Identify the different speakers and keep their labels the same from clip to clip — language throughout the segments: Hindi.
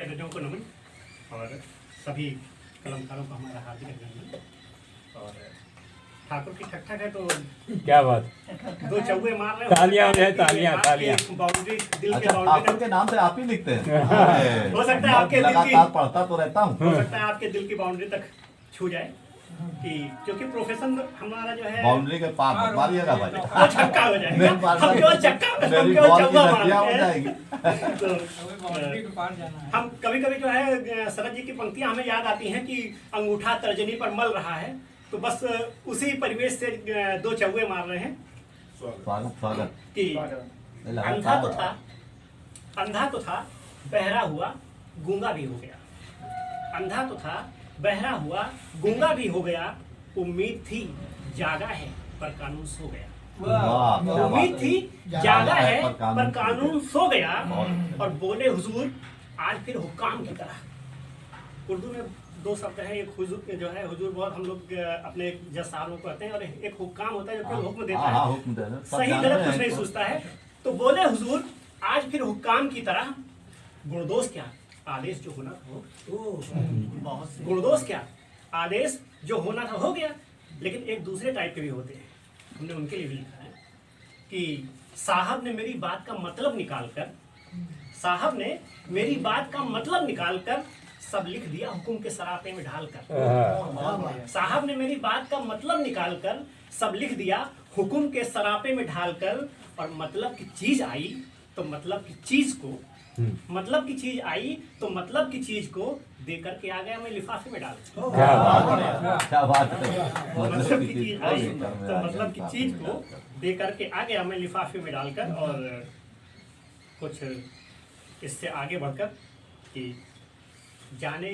Speaker 1: अतिथियों को नमन और सभी कलमकारों को हमारा हार्दिक अभिनंदन। और ठाकुर की ठक ठक है तो
Speaker 2: क्या बात,
Speaker 1: दो चौगे मार रहे हैं।
Speaker 2: तालियां है, तालियां तालियां।
Speaker 1: बाउंड्री दिल के
Speaker 3: अच्छा, ठाकुर
Speaker 1: बाउंड्री
Speaker 3: के नाम से आप ही लिखते हैं?
Speaker 1: हो सकता है आपके दिल की
Speaker 3: लगातार पढ़ता तो रहता हूँ।
Speaker 1: हो सकता है आपके दिल की बाउंड्री तक छू जाए कि क्योंकि प्रोफेशन हमारा जो है
Speaker 3: बाउंड्री के पार मत मारिएगा भाई।
Speaker 1: वो छक्का हो जाएगा।
Speaker 3: नहीं मारना।
Speaker 1: हम केवल छक्का हम
Speaker 3: मेरी
Speaker 1: केवल
Speaker 3: बॉल की
Speaker 1: चौका
Speaker 3: रस्सियाँ हो
Speaker 1: मारते हैं।
Speaker 3: जाएगी।
Speaker 1: तो हम कभी कभी जो है शरद जी की पंक्तियां हमें याद आती हैं कि अंगूठा तर्जनी पर मल रहा है, तो बस उसी परिवेश से दो चौगे मार रहे हैं
Speaker 3: स्वागत
Speaker 1: कि अंधा तो था बहरा हुआ गूंगा भी हो गया। अंधा तो था बहरा हुआ गूंगा भी हो गया। उम्मीद थी जागा है पर कानून सो गया। उम्मीद थी जागा है पर कानून सो गया। और बोले हुजूर आज फिर हुक्काम की तरह। उर्दू में दो शब्द है, एक हुजूर जो है, हुजूर बहुत हम लोग अपने जज साहब को कहते हैं, और एक हुक्काम होता है जो कि हुक्म देता है, सही गलत कुछ नहीं सोचता है। तो बोले हुजूर आज फिर हुक्काम की तरह। गुणदोष क्या आदेश जो होना था हो, गुणदोष क्या आदेश जो होना था हो गया। लेकिन एक दूसरे टाइप के भी होते हैं, हमने उनके लिए भी लिखा है कि साहब ने मेरी बात का मतलब निकालकर, साहब ने मेरी बात का मतलब निकालकर सब लिख दिया हुकुम के सरापे में ढालकर। साहब ने मेरी बात का मतलब निकालकर सब लिख दिया हुकुम के सरापे में ढालकर। और मतलब की चीज आई तो मतलब की चीज को, मतलब की चीज आई तो मतलब की चीज को दे करके आ गया मैं लिफाफे में डाल।
Speaker 3: क्या बात है।
Speaker 1: मतलब की चीज आई तो मतलब की चीज को दे करके आ गया मैं लिफाफे में डालकर। और कुछ इससे आगे बढ़कर कि जाने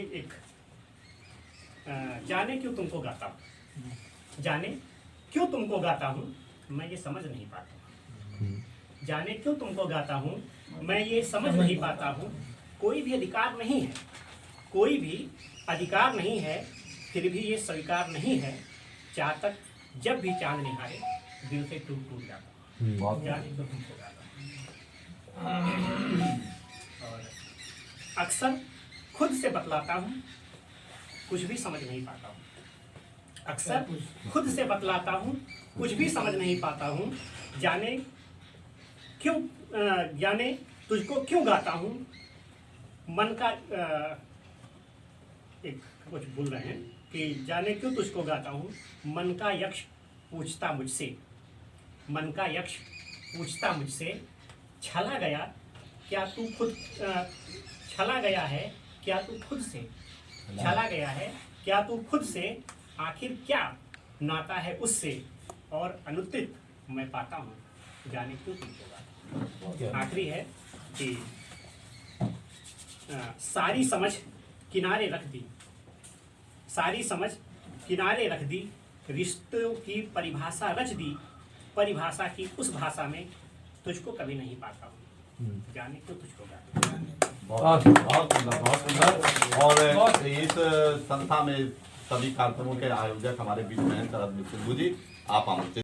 Speaker 1: क्यों तुमको गाता हूँ, जाने क्यों तुमको गाता हूँ मैं ये समझ नहीं पाता। जाने क्यों तुमको गाता हूँ मैं ये समझ नहीं पाता हूँ। कोई भी अधिकार नहीं है, कोई भी अधिकार नहीं है, फिर भी ये स्वीकार नहीं है। चाह तक जब भी चांद निहारे दिल से टूट टूट जाता हूँ। जाने क्यों तुमको गाता हूँ। और अक्सर खुद से बतलाता हूँ कुछ भी समझ नहीं पाता हूँ। अक्सर खुद से बतलाता हूँ कुछ भी समझ नहीं पाता हूँ। जाने क्यों जाने तुझको क्यों गाता हूँ मन का एक कुछ बोल रहे हैं कि जाने क्यों तुझको गाता हूँ मन का यक्ष पूछता मुझसे, मन का यक्ष पूछता मुझसे। छला गया क्या तू खुद छला गया है क्या तू खुद से, छला गया है क्या तू खुद से। आखिर क्या नाता है उससे और अनुत्तित मैं पाता हूँ जाने क्यों तुमको गाता हूँ। आखिरी है कि सारी समझ किनारे रख दी, सारी समझ किनारे रख दी। रिश्तों की परिभाषा रच दी, परिभाषा की उस भाषा में तुझको कभी नहीं पाता हूँ जाने क्यों तुझको गाता हूँ।
Speaker 3: बहुत सुंदर, बहुत सुंदर। और इस संस्था में सभी कार्यक्रमों के आयोजक हमारे बीच में हैं शरद मिश्र जी, आप आमंत्रित।